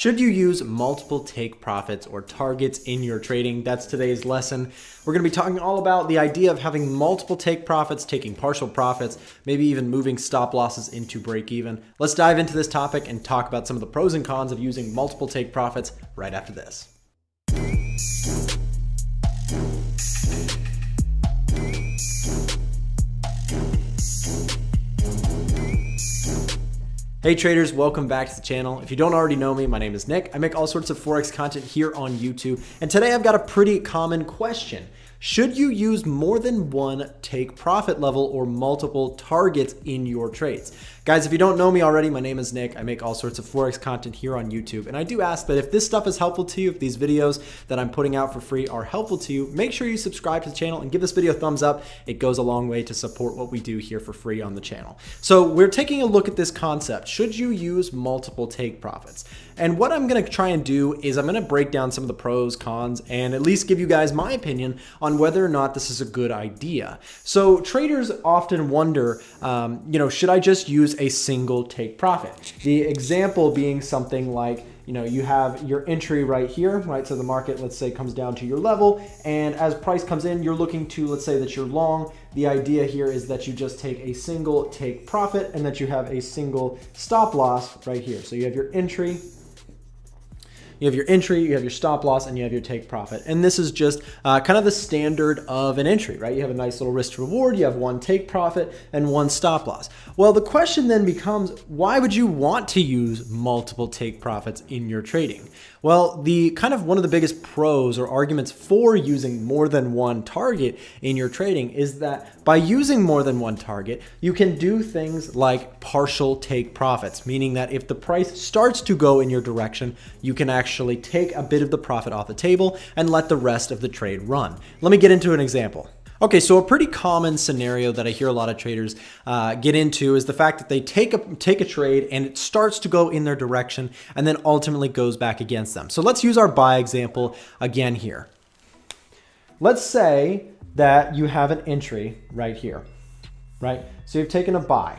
Should you use multiple take profits or targets in your trading? That's today's lesson. We're going to be talking all about the idea of having multiple take profits, taking partial profits, maybe even moving stop losses into break even. Let's dive into this topic and talk about some of the pros and cons of using multiple take profits right after this. Hey traders, welcome back to the channel. If you don't already know me, my name is Nick. I make all sorts of Forex content here on YouTube. And today I've got a pretty common question. Should you use more than one take profit level or multiple targets in your trades? Guys, if you don't know me already, my name is Nick. I make all sorts of Forex content here on YouTube. And I do ask that if this stuff is helpful to you, if these videos that I'm putting out for free are helpful to you, make sure you subscribe to the channel and give this video a thumbs up. It goes a long way to support what we do here for free on the channel. So we're taking a look at this concept. Should you use multiple take profits? And what I'm going to try and do is I'm going to break down some of the pros, cons, and at least give you guys my opinion on whether or not this is a good idea. So traders often wonder, should I just use a single take profit? The example being something like, you have your entry right here, right? So the market, let's say, comes down to your level, and as price comes in, you're looking to, let's say that you're long. The idea here is that you just take a single take profit and that you have a single stop loss right here. So you have your entry, you have your stop loss, and you have your take profit. And this is just kind of the standard of an entry, right? You have a nice little risk to reward, you have one take profit and one stop loss. Well, the question then becomes, why would you want to use multiple take profits in your trading? Well, one of the biggest pros or arguments for using more than one target in your trading is that by using more than one target, you can do things like partial take profits, meaning that if the price starts to go in your direction, you can actually take a bit of the profit off the table and let the rest of the trade run. Let me get into an example. Okay, so a pretty common scenario that I hear a lot of traders get into is the fact that they take a trade and it starts to go in their direction and then ultimately goes back against them. So let's use our buy example again here. Let's say that you have an entry right here, right? So you've taken a buy.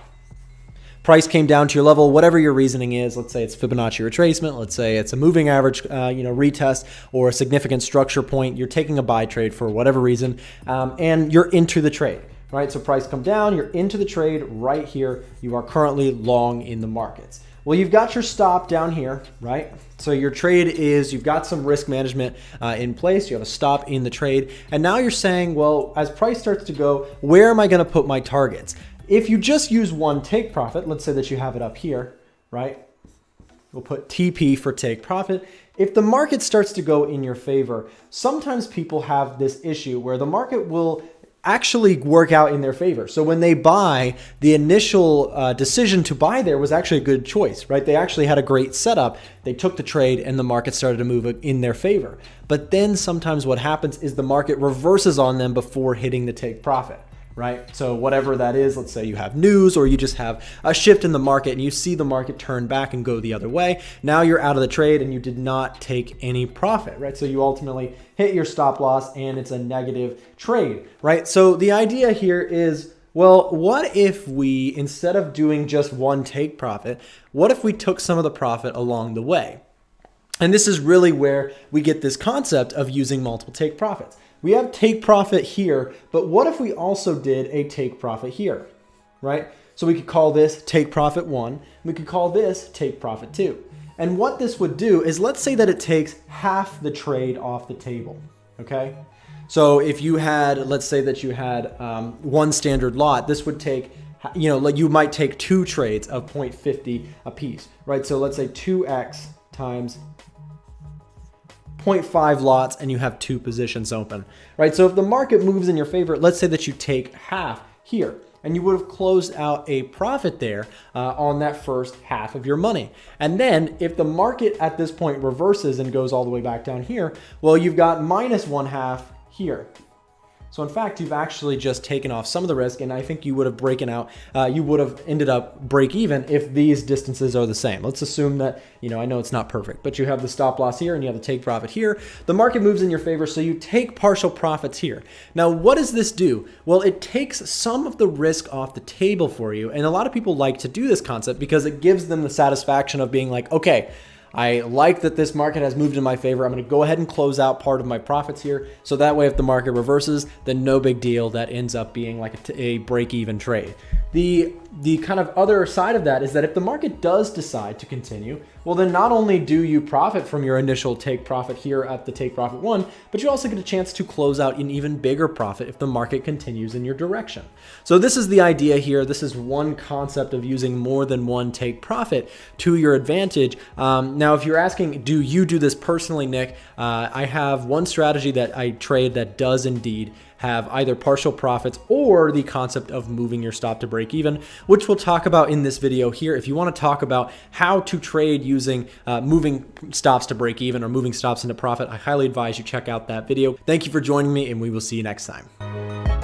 Price came down to your level, whatever your reasoning is. Let's say it's Fibonacci retracement. Let's say it's a moving average, retest or a significant structure point. You're taking a buy trade for whatever reason, and you're into the trade, right? So price come down, you're into the trade right here. You are currently long in the markets. Well, you've got your stop down here, right? So your trade is, you've got some risk management in place. You have a stop in the trade. And now you're saying, well, as price starts to go, where am I going to put my targets? If you just use one take profit, let's say that you have it up here, right? We'll put TP for take profit. If the market starts to go in your favor, sometimes people have this issue where the market will actually work out in their favor. So when they buy, the initial decision to buy there was actually a good choice, right? They actually had a great setup. They took the trade and the market started to move in their favor. But then sometimes what happens is the market reverses on them before hitting the take profit. Right? So whatever that is, let's say you have news or you just have a shift in the market and you see the market turn back and go the other way. Now you're out of the trade and you did not take any profit, right? So you ultimately hit your stop loss and it's a negative trade, right? So the idea here is, well, what if we, instead of doing just one take profit, what if we took some of the profit along the way? And this is really where we get this concept of using multiple take profits. We have take profit here, but what if we also did a take profit here, right? So we could call this take profit 1. We could call this take profit 2. And what this would do is, let's say that it takes half the trade off the table, okay? So if you had, let's say that you had one standard lot, this would take, like you might take 2 trades of 0.50 a piece, right? So let's say 2x times 0.5 lots and you have 2 positions open, right? So if the market moves in your favor, let's say that you take half here and you would have closed out a profit there on that first half of your money. And then if the market at this point reverses and goes all the way back down here, well, you've got minus 1/2 here. So in fact, you've actually just taken off some of the risk, and I think you would have ended up break even if these distances are the same. Let's assume that, I know it's not perfect, but you have the stop loss here and you have the take profit here. The market moves in your favor, so you take partial profits here. Now, what does this do? Well, it takes some of the risk off the table for you, and a lot of people like to do this concept because it gives them the satisfaction of being like, okay, I like that this market has moved in my favor. I'm going to go ahead and close out part of my profits here. So that way, if the market reverses, then no big deal. That ends up being like a break-even trade. The kind of other side of that is that if the market does decide to continue, well, then not only do you profit from your initial take profit here at the take profit 1, but you also get a chance to close out an even bigger profit if the market continues in your direction. So this is the idea here. This is one concept of using more than one take profit to your advantage. Now, if you're asking, do you do this personally, Nick? I have one strategy that I trade that does indeed have either partial profits or the concept of moving your stop to break even, which we'll talk about in this video here. If you want to talk about how to trade using moving stops to break even or moving stops into profit, I highly advise you check out that video. Thank you for joining me, and we will see you next time.